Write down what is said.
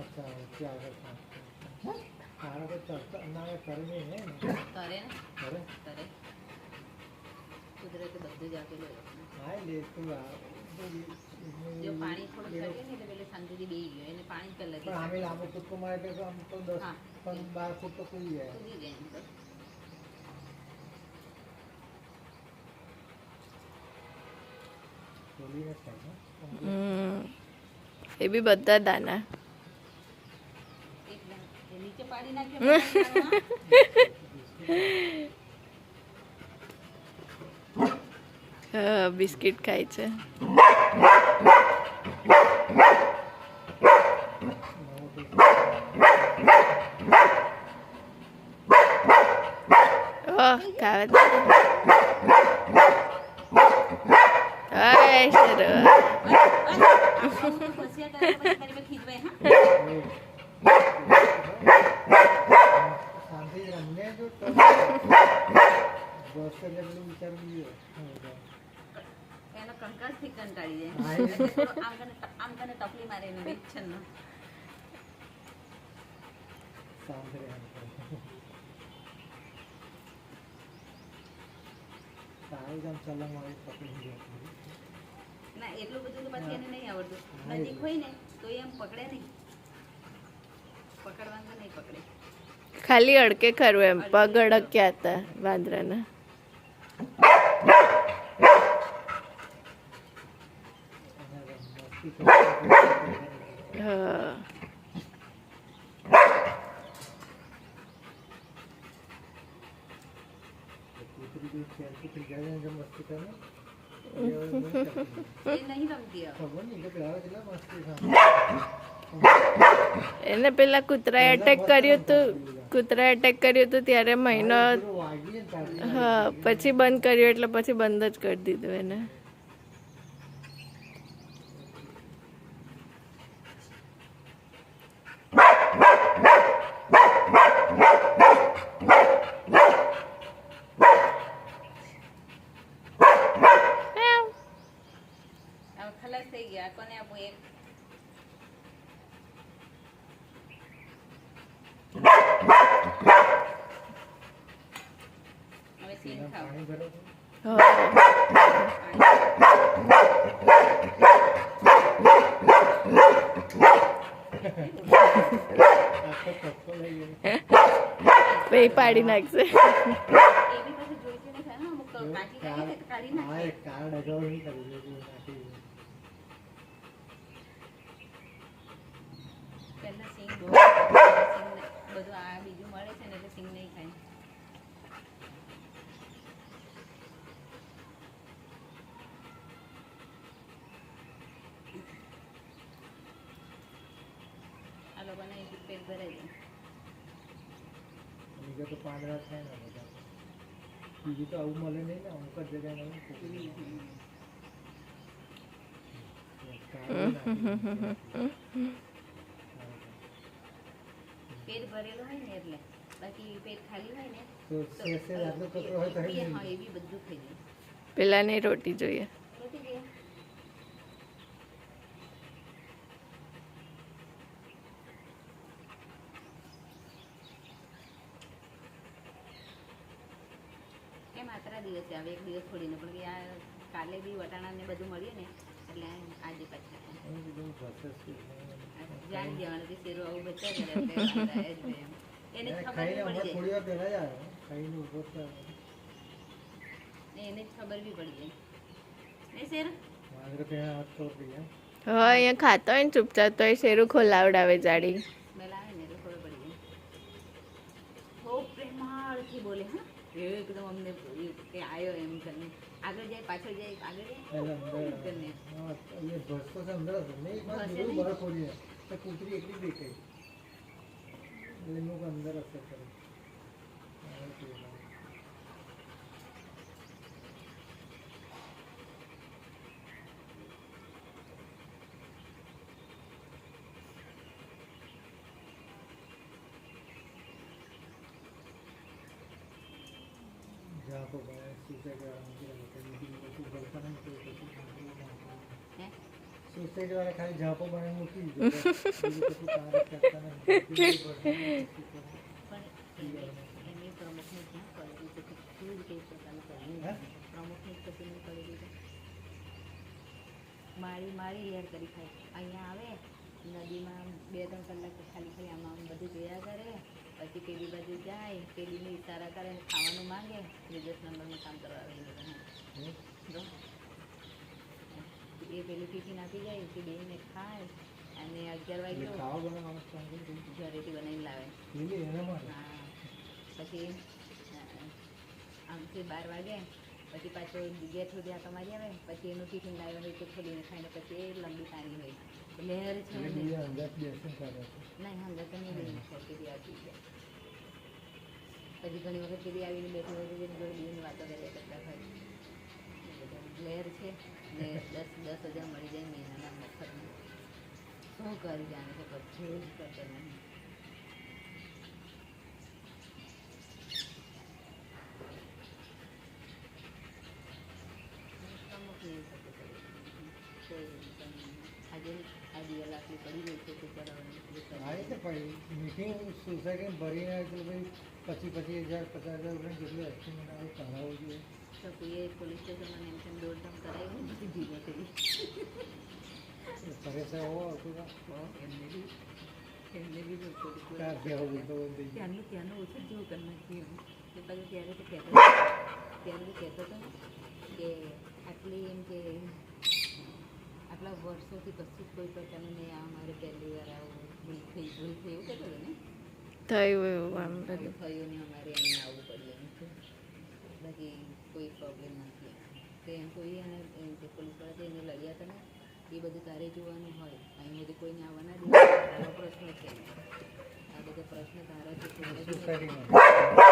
अच्छा क्या करता है सारा को चलता ना करने है કરે ને अरे કરે કુદરતે બધું જ આપેલું हाय ले तू જો પાણી થોડું ચડે ને એટલે પેલે શાંતિથી બેસી ગયો એને પાણી પહેલા પણ આમે લાંબો કૂદકો મારે તો આમ તો 10 હા. 12 ફૂટ તો કૂદી જાય કૂદી જાય એમ તો બોલી ન થાય એ બી બધા દાના એક એ નીચે પાડી નાખ્યો બિસ્કિટ ખાય છે ખાવે તો શાંતિ રમને તો બસ જેટલું વિચારવું એનો કંકાસથી કંટાળી હા, જાય એટલે થોડું આમ કને ટપલી મારે એને વિચ્છન શાંત રહેવાનું સારું આમ ચલણ વાળી પકડી જાય ના એટલું બધું તો પછી એને નહીં આવડતું નજીક હોય ને તો એ એમ પકડે નહીં પકડવાનું તો નહીં પકડે ખાલી અડકે ખરું એમ પગ અડક્યા હતા વાંદરાના હા મસ્તી કરે એ નહીં રમતી હવે ખબર નહીં કે પેલા કેટલા મસ્તી એને પેલા કૂતરાએ અટેક કર્યું હતું ત્યારે મહિનો વાગી ને હા પછી બંધ કર્યું એટલે પછી બંધ જ કરી દીધું એને હવે ખલાસ થઈ ગયા કોને આપું એક હવે સીન ખાવ પાણી ભરો આખો કપકો લઈ ગયો પાડી નાખશે એ બી પછી જોઈતી નહીં થાય ને અમુક તો કાચી કાચી તો કાઢી હા નાખે એક કાર્ડ અગાઉ નહીં કરી દેવું નાખી પહેલા સિંગ બધું આ બીજું મળે છે ને એટલે સિંગ નહીં ખાય આ લોકોને પેટ ભરાઈ જાય બીજા તો પાંદડા થાય ને બધા બીજું તો આવું મળે નહીં ને અમુક જ જગ્યાએ નહીં પેટ ભરેલું હોય ને એટલે બાકી પેટ ખાલી હોય ને તો શેષે આટલો કચરો હોય તો એ હઈ હા એ બી બધું ખાઈ જાય પેલાને રોટી જોઈએ રોટી ગયા કેમ આતરા દિવસે આવે એક દિવસ છોડીને પણ કે આ કાલે બી વટાણા ને બધું મળ્યું ને એટલે આજે પાછા જાણી જવાનું કે શેરો આવું બચ્ચા કરે એટલે વાંધા જ નહીં. એને જ ખબર ખાઈને બી હમણાં પડી થોડી વાર પહેલા જ આવ્યો ખાઈને ઉભો થયો જાય એને જ ખબર બી પડી જાય નહીં શેર વાંદરો પહેલા હાથ ખબર પડી જાય હા અહીંયા ખાતો હોય ને ચૂપચાપ તો એ શેરું ખોલાવડાવે જાડી સ્મેલ આવે ને એટલે ખબર પડી જાય બહુ પ્રેમાળથી બોલે હા એકદમ અમને કે આવ્યો એમ કરીને આગળ જાય પાછળ જાય આગળ એટલે જાય અંદર કરીને હા એ ભસ તો છે અંદર હતો નહીં ભસે જોયું નહીં. બરફ ખોલીને તો કૂતરી એકલી જ દેખાઈ એટલે એનું અંદર અસર કરે હવે જોયું. જ્યાં તો ભાઈ શું છે કે આમ કે મીટિંગ વસ્તુ ભરતા નહીં તો પછી હે સોસાયટી વાળા ખાલી ઝાપો બનાવી મૂકી દીધો બીજું કશું કામ જ કરતા નથી. પણ એમની પ્રમુખને ક્યાં કરી દીધું કે કેવી રીતે એ પોતાનું કર્યું હે? પ્રમુખને જ કશું નહીં કરી દીધું. મારી યાર કરી ખાય અહીંયા આવે નદીમાં 2-3 કલાક ખાલી આમાં બધું જોયા કરે, પછી પેલી બાજુ જાય, પેલીને ઇશારા કરે ને ખાવાનું માંગે, 10 નંબરનું કામ કરવા આવે જો એ પેલું ટિફિન આપી જાય કે બેને ખાય અને 11 વાગે એટલે ખાવા બનાવવાનું કામ કરી દીધું. ઘરેથી બનાવીને લાવે. પેલી એના માટે હા પછી આમથી 12 વાગે પછી પાછો ગેટ સુધી આટો મારી આવે, પછી એનું ટિફિન લાવ્યા હોય તો ખોલીને ખાઈને પછી એ લંબી પાણી હોય લહેર છે એટલે ને. બીજા અંદાજ બેસીને કરે છે. નહીં હંગા તો નહીં લઈને પેલી આવતી જાય. પછી ઘણી વખત પેલી આવીને બેઠી હોય તો જોડે બીજીની વાતો કર્યા કરતા હોય. લહેર છે ને 10,000 મળી જાય મહિનાના મફતમાં. શું કરી જાણે છે બધું જ કરતો નહીં. આજે આ દિવાલ આટલી પડી ગઈ છે તો હા એટલે ભાઈ મીટિંગ સોસાયટીને ભરીને એટલે ભાઈ 25,000 50,000 રૂપિયા જેટલું એસ્ટિમેટ આવે કરાવવું જોઈએ. તો એ પોલીસ સ્ટેશનમાં એમ તેમ દોડધામ કરાવી ને પછી ધીમે થઈ પરેશ હોવો આવતું હતા. એમને બી ચાર બેહો બોલતો બોલતો ત્યાંનું ઓછું જેવું કરી નાખ્યું એ પાછું ત્યારે તો કહેતો ત્યારે બી કહેતો હતો કે આટલી એમ કે આટલા વર્ષોથી કશું જ કોઈ પ્રકારનું નહીં આ મારે પહેલી વાર આવું ભૂલ થઈ એવું કહેતો હતો ને. થયું એવું આમ આવું બધું. થયું ને અમારે એમને આવવું પડ્યું એમ કે બાકી કોઈ પ્રોબ્લેમ નથી. તો એમ કોઈ એને જે પોલીસવાળા એને લડ્યા હતા ને એ બધું તારે જોવાનું હોય. અહીં બધું કોઈને આવવાના જ નથી. તારો પ્રશ્ન છે આ બધો પ્રશ્ન તારો છે. સોસાયટીમાં